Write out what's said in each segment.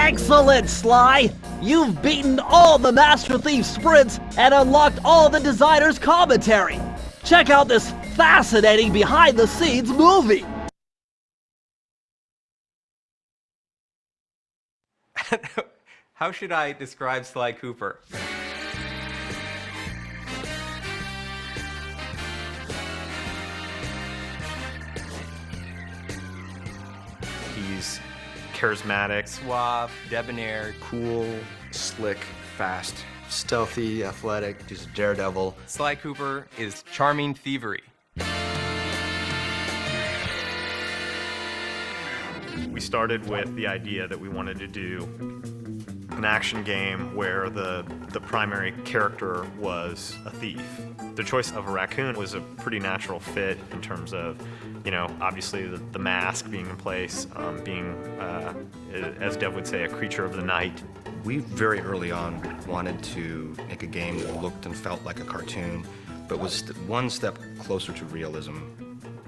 Excellent, Sly! You've beaten all the Master Thief sprints and unlocked all the designer's commentary! Check out this fascinating behind-the-scenes movie! How should I describe Sly Cooper? He's charismatic, suave, debonair, cool, slick, fast, stealthy, athletic, just a daredevil. Sly Cooper is charming thievery. We started with the idea that we wanted to do an action game where the primary character was a thief. The choice of a raccoon was a pretty natural fit in terms of, you know, obviously the mask being in place, being, as Dev would say, a creature of the night. We very early on wanted to make a game that looked and felt like a cartoon, but was one step closer to realism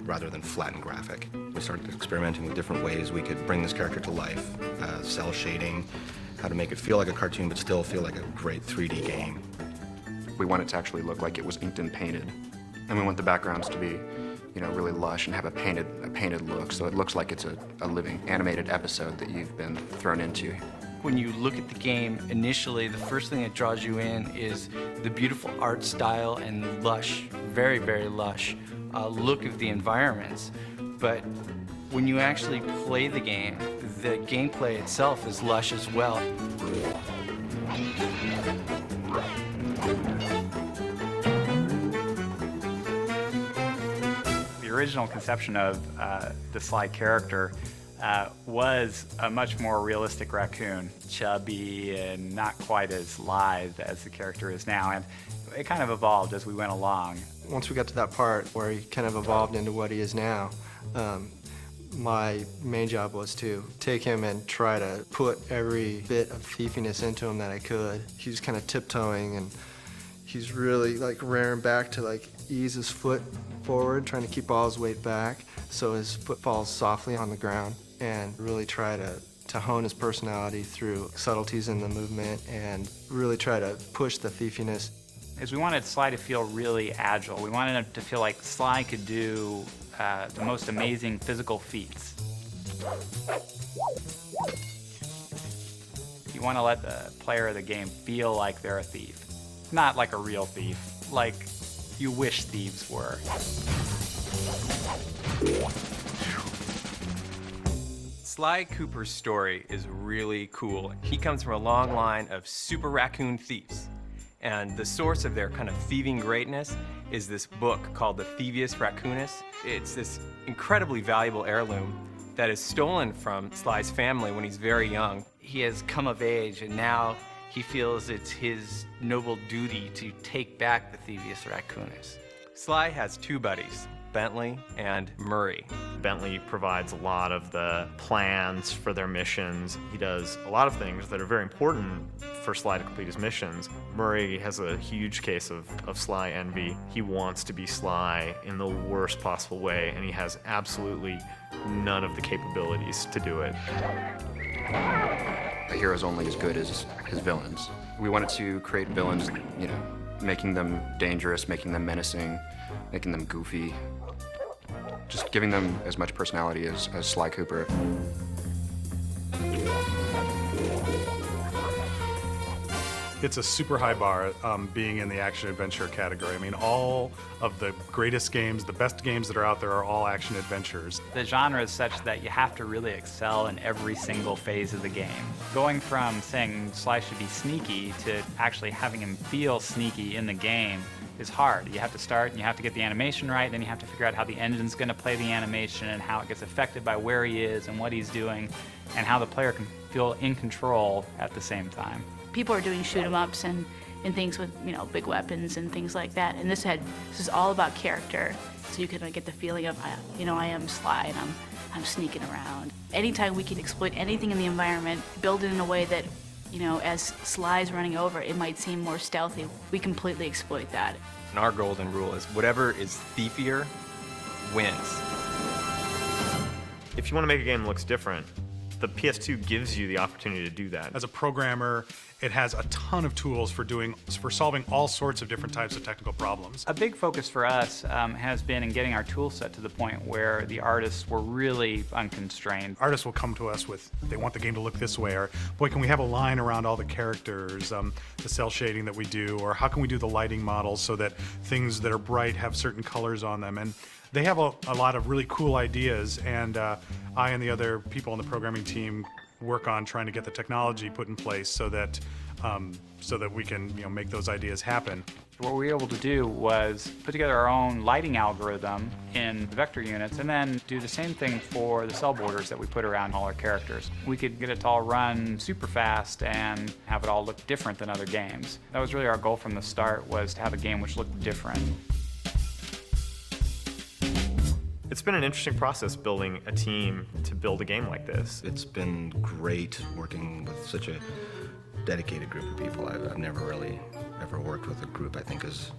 rather than flat and graphic. We started experimenting with different ways we could bring this character to life, cell shading, how to make it feel like a cartoon but still feel like a great 3D game. We want it to actually look like it was inked and painted, and we want the backgrounds to be, you know, really lush and have a painted look, so it looks like it's a living animated episode that you've been thrown into. When you look at the game, initially, the first thing that draws you in is the beautiful art style and lush, very, very lush look of the environments. But when you actually play the gameplay itself is lush as well. The original conception of the Sly character was a much more realistic raccoon, chubby and not quite as lithe as the character is now, and it kind of evolved as we went along. Once we got to that part where he kind of evolved into what he is now, my main job was to take him and try to put every bit of thiefiness into him that I could. He was kind of tiptoeing, and he's really like rearing back to like ease his foot forward, trying to keep all his weight back so his foot falls softly on the ground, and really try to hone his personality through subtleties in the movement and really try to push the thiefiness. Is we wanted Sly to feel really agile. We wanted him to feel like Sly could do the most amazing physical feats. You want to let the player of the game feel like they're a thief. Not like a real thief, like you wish thieves were. Sly Cooper's story is really cool. He comes from a long line of super raccoon thieves. And the source of their kind of thieving greatness is this book called the Thievius Raccoonus. It's this incredibly valuable heirloom that is stolen from Sly's family when he's very young. He has come of age, and now he feels it's his noble duty to take back the Thievius Raccoonus. Sly has two buddies, Bentley and Murray. Bentley provides a lot of the plans for their missions. He does a lot of things that are very important for Sly to complete his missions. Murray has a huge case of Sly envy. He wants to be Sly in the worst possible way, and he has absolutely none of the capabilities to do it. A hero's only as good as his villains. We wanted to create villains, you know, making them dangerous, making them menacing, making them goofy. Just giving them as much personality as Sly Cooper. It's a super high bar being in the action-adventure category. I mean, all of the greatest games, the best games that are out there are all action-adventures. The genre is such that you have to really excel in every single phase of the game. Going from saying Sly should be sneaky to actually having him feel sneaky in the game is hard. You have to start and you have to get the animation right, then you have to figure out how the engine's going to play the animation and how it gets affected by where he is and what he's doing and how the player can feel in control at the same time. People are doing shoot-'em-ups and things with, you know, big weapons and things like that, and this is all about character, so you can get the feeling of, you know, I am Sly and I'm sneaking around. Anytime we can exploit anything in the environment, build it in a way that, you know, as Sly's running over, it might seem more stealthy. We completely exploit that. And our golden rule is whatever is thiefier wins. If you want to make a game that looks different, The PS2 gives you the opportunity to do that. As a programmer, it has a ton of tools for solving all sorts of different types of technical problems. A big focus for us has been in getting our tool set to the point where the artists were really unconstrained. Artists will come to us with, they want the game to look this way, or boy, can we have a line around all the characters, the cell shading that we do, or how can we do the lighting models so that things that are bright have certain colors on them. And they have a lot of really cool ideas, and I and the other people on the programming team work on trying to get the technology put in place so that we can make those ideas happen. What we were able to do was put together our own lighting algorithm in the vector units and then do the same thing for the cell borders that we put around all our characters. We could get it to all run super fast and have it all look different than other games. That was really our goal from the start, was to have a game which looked different. It's been an interesting process building a team to build a game like this. It's been great working with such a dedicated group of people. I've never really ever worked with a group I think as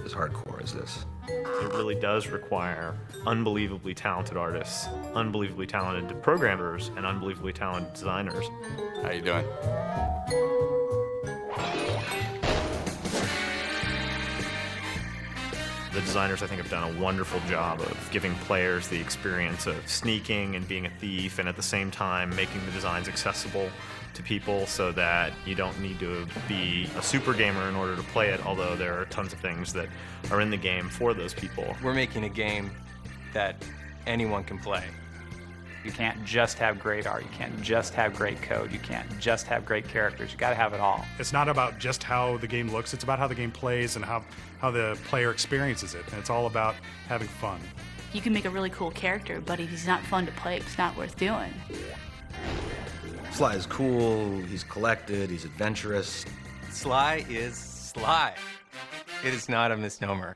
hardcore as this. It really does require unbelievably talented artists, unbelievably talented programmers, and unbelievably talented designers. How you doing? The designers, I think, have done a wonderful job of giving players the experience of sneaking and being a thief, and at the same time making the designs accessible to people so that you don't need to be a super gamer in order to play it, although there are tons of things that are in the game for those people. We're making a game that anyone can play. You can't just have great art, you can't just have great code, you can't just have great characters, you gotta have it all. It's not about just how the game looks, it's about how the game plays and how the player experiences it. And it's all about having fun. You can make a really cool character, but if he's not fun to play, it's not worth doing. Sly is cool, he's collected, he's adventurous. Sly is Sly. It is not a misnomer.